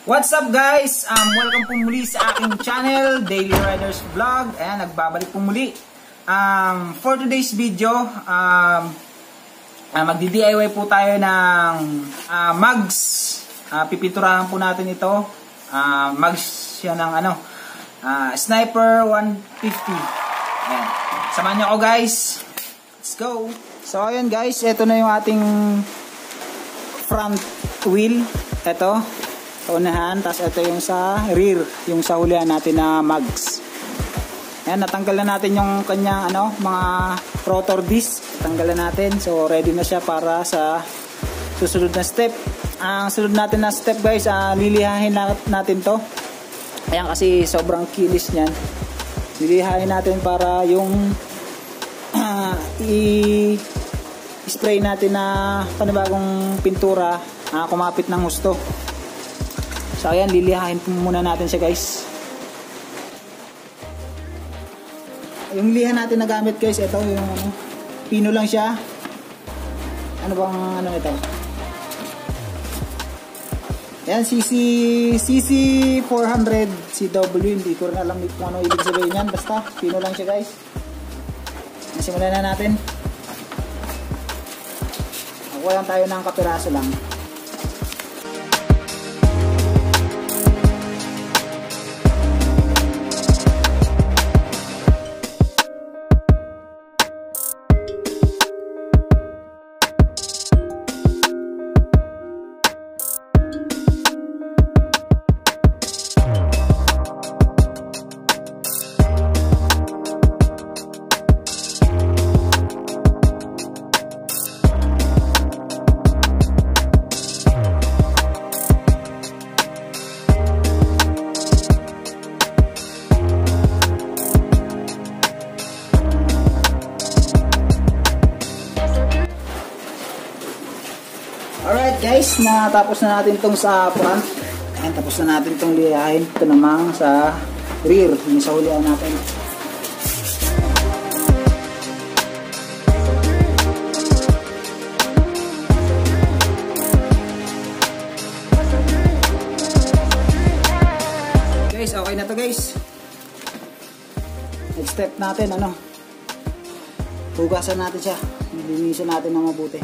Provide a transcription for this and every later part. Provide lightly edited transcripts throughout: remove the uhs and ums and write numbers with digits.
What's up guys? Welcome po muli sa aking channel, DailyRiders Blog. Ayan, nagbabalik po muli. For today's video, magdi-DIY po tayo ng mugs. Pipinturahan po natin ito. Mugs siya ng Sniper 150. Ayan. Samahan niyo ako guys. Let's go! So ayan guys, ito na yung ating front wheel. Ito. Unahan, tapos ito yung sa rear, yung sa hulihan natin na mugs. Ayan, natanggal na natin yung kanyang mga rotor disc. Natanggal na natin, so ready na siya para sa susunod na step. Ang sunod natin na step guys, lilihahin natin to. Ayan, kasi sobrang kilis niyan. Lilihahin natin para yung i-spray natin na panibagong pintura kumapit ng gusto. So ayan, lilihain muna natin siya guys. Yung liha natin na gamit guys, ito yung pino lang siya. Ano bang ito? Ayan, CC 400 CW, hindi ko rin alam kung ano ibig sabihin yan. Basta, pino lang siya guys. Simulan na natin. Nakuha lang tayo ng kapiraso lang. Alright guys, natapos na natin itong sa front. Ayan, tapos na natin itong lihahin. Ito namang sa rear, yung sa hulihan natin. Guys, okay na to guys. Next step natin, hugasan natin siya. Linisan natin ng mabuti.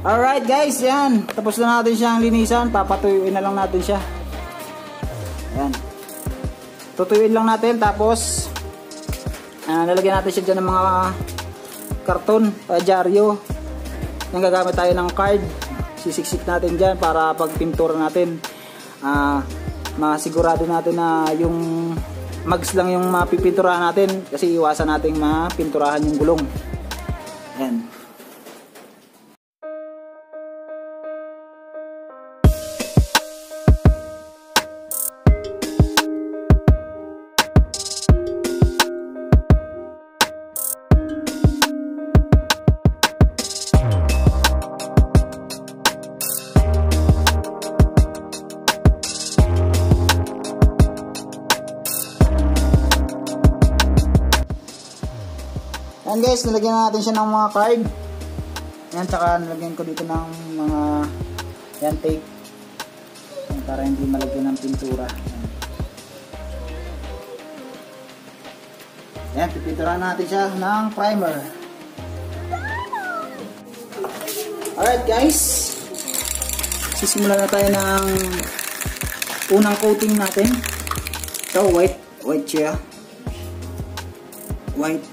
Alright guys, yan. Tapos na natin siyang linisan. Papatuyuin na lang natin siya. Yan. Tutuyuin lang natin. Tapos, nalagyan natin siya dyan ng mga karton, dyaryo. Yung gagamit tayo ng card. Sisiksik natin dyan para pag pintura natin, masigurado natin na yung mugs lang yung mapipinturahan natin. Kasi iwasan natin mapinturahan yung gulong. Yan. Ayan guys, nilagyan na natin siya ng mga card. Ayan, tsaka nilagyan ko dito ng mga tape. Ayan, para hindi malagyan ng pintura. Ayan, pipinturahan natin siya ng primer. Alright guys, sisimulan na tayo ng unang coating natin. So, white siya. White.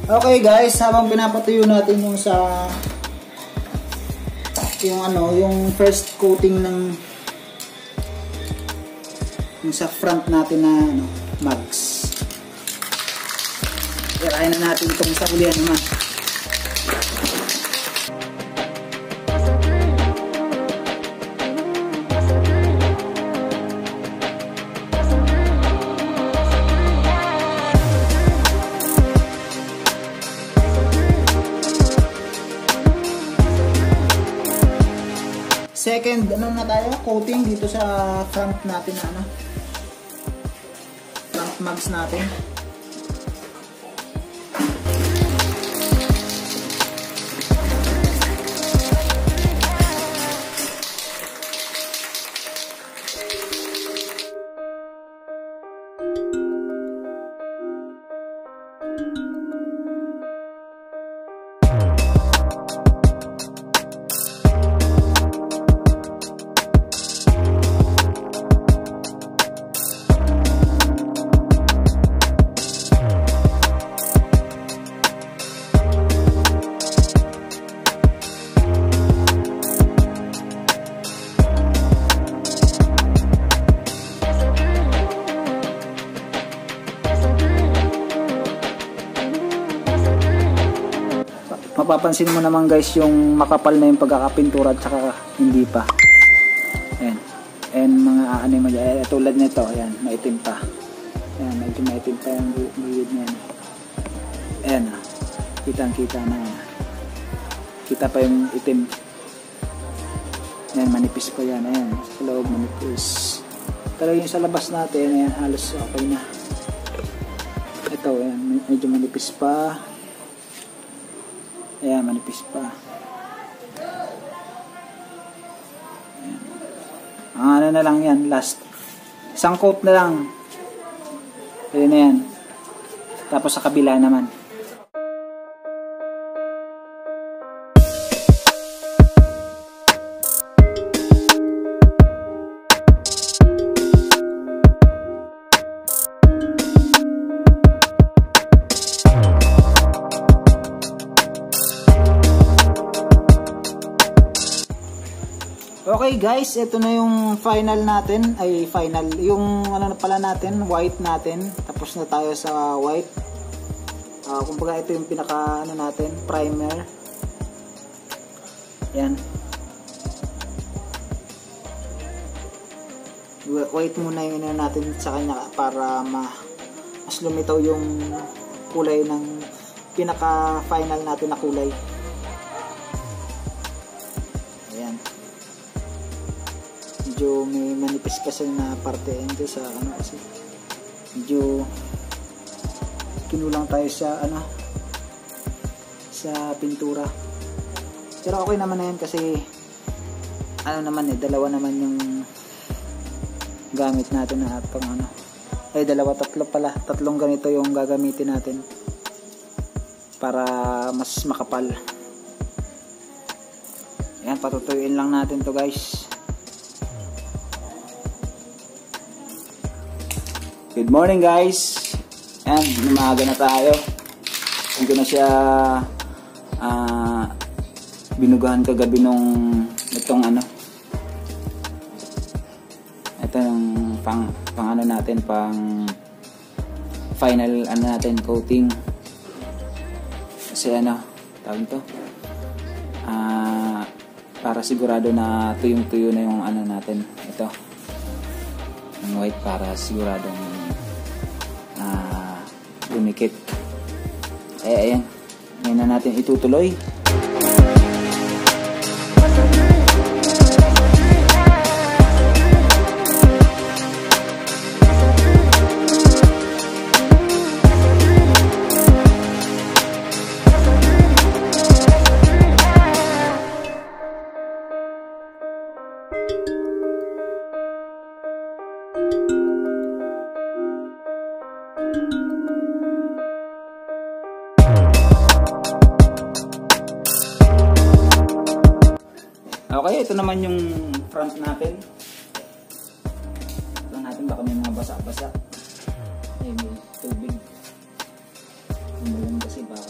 Okay guys, habang pinapatuyo natin yung yung first coating ng yung sa front natin na mugs. Irahin na natin itong sa ulihan naman. Second, na tayo? Coating dito sa front natin na front mugs natin. Mapapansin mo naman guys yung makapal na yung pagkakapintura at saka hindi pa. Ayan. And mga tulad nito, ayan, maitim pa. Ayan, medyo maitim pa yung gilid niyan. Ayan, kitang-kita na. Kita pa yung itim. Ayan, manipis pa yan. Ayan, sa loob manipis. Pero yung sa labas natin, ayan, halos okay na. Ito, ayan, medyo manipis pa. Ayan, manipis pa. Ayan. Ano na lang yan, last. Isang coat na lang. Ayan na yan. Tapos sa kabila naman. Okay guys, ito na yung final natin, yung pala natin, white natin. Tapos na tayo sa white. Kumbaga ito yung pinaka natin, primer. Yan. White muna yung natin sa kanya para mas lumitaw yung kulay ng pinaka final natin na kulay. Ayan. Medyo may manipis kasi na parte ito sa kasi medyo kinulang tayo sa sa pintura, pero okay naman na yan kasi dalawa naman yung gamit natin na itong tatlong ganito yung gagamitin natin para mas makapal. Ayan, patutuyuin lang natin to guys. Good morning guys. Ayan, umaga na tayo. Hindi ko na siya binugahan kagabi nung itong ito yung pang natin, pang final natin coating. Kasi tawag ito, para sigurado na tuyong-tuyo na yung natin. Ito yung white para siguradong dumikit. Ayan, ngayon na natin itutuloy. Okay, ito naman yung front natin. Ito natin, baka may mga basa-basa. Ay, may tubig. Umulan kasi baka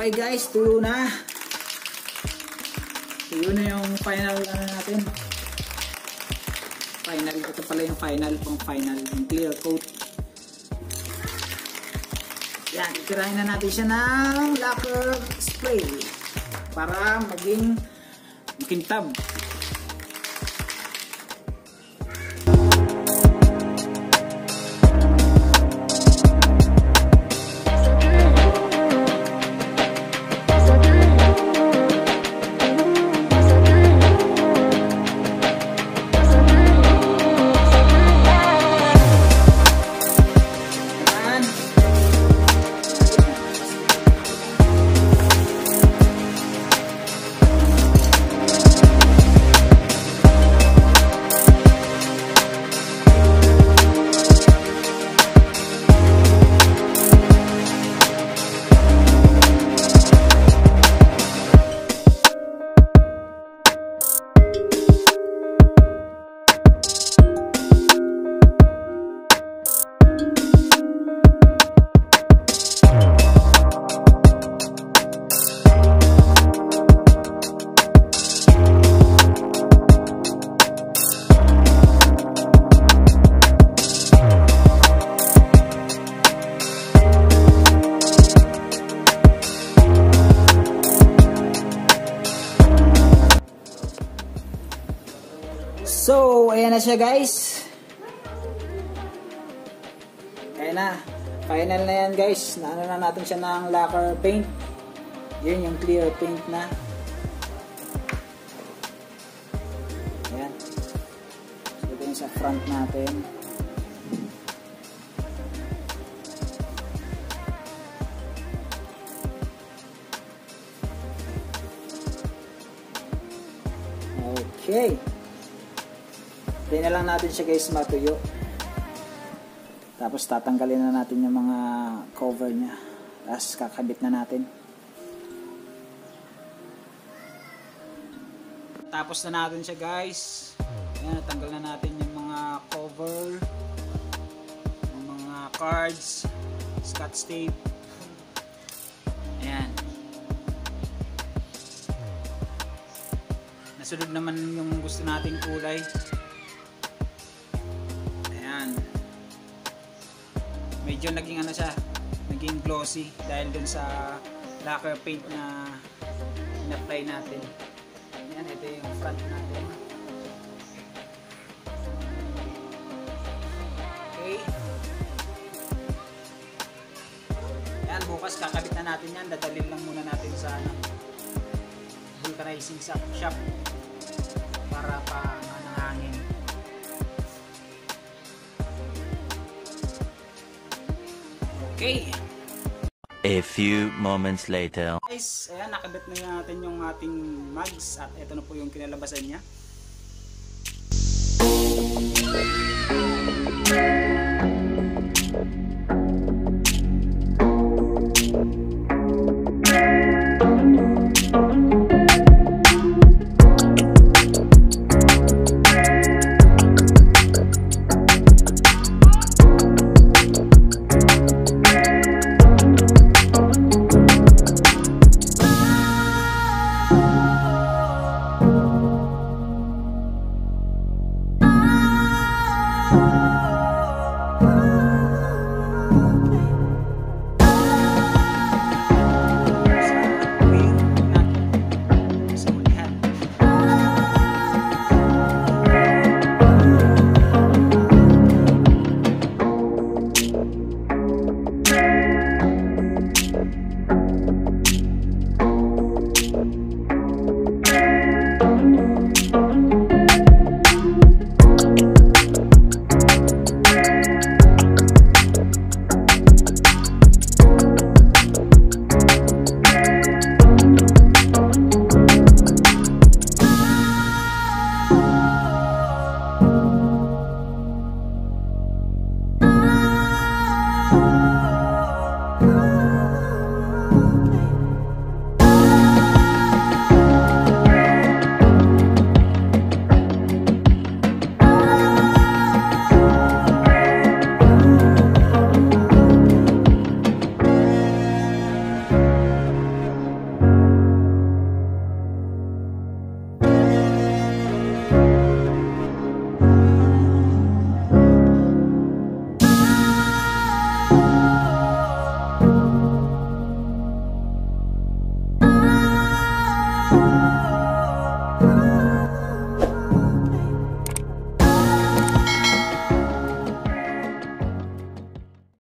Okay guys, tuyo na. Tuyo na yung final natin. Final, ito pala yung final, pang final, yung clear coat. Yan, itirahin na natin siya ng lacquer spray para maging makintab. So, ayan na siya guys. Ayan na. Final na yan guys. Naano na natin siya ng lacquer paint. Yun yung clear paint na. Ayan. So, ito yung sa front natin. Okay. Hintayin na lang natin siya guys matuyo. Tapos tatanggalin na natin yung mga cover niya. Tapos kakabit na natin. Tapos na natin siya guys. Ayan, natanggal na natin yung mga cover, yung mga cards, scotch tape. Ayan. Nasunod naman yung gusto nating kulay. Medyo naging ano siya, naging glossy dahil dun sa lacquer paint na in-apply natin. Ayan, ito yung front natin. Okay. Ayan, bukas kakabit na natin yan. Dadalhin lang muna natin sa vulcanizing shop para pa nanghangin. Okay. A few moments later. Guys, ayan, nakabit na natin yung ating mugs at ito na po yung kinalabasan niya.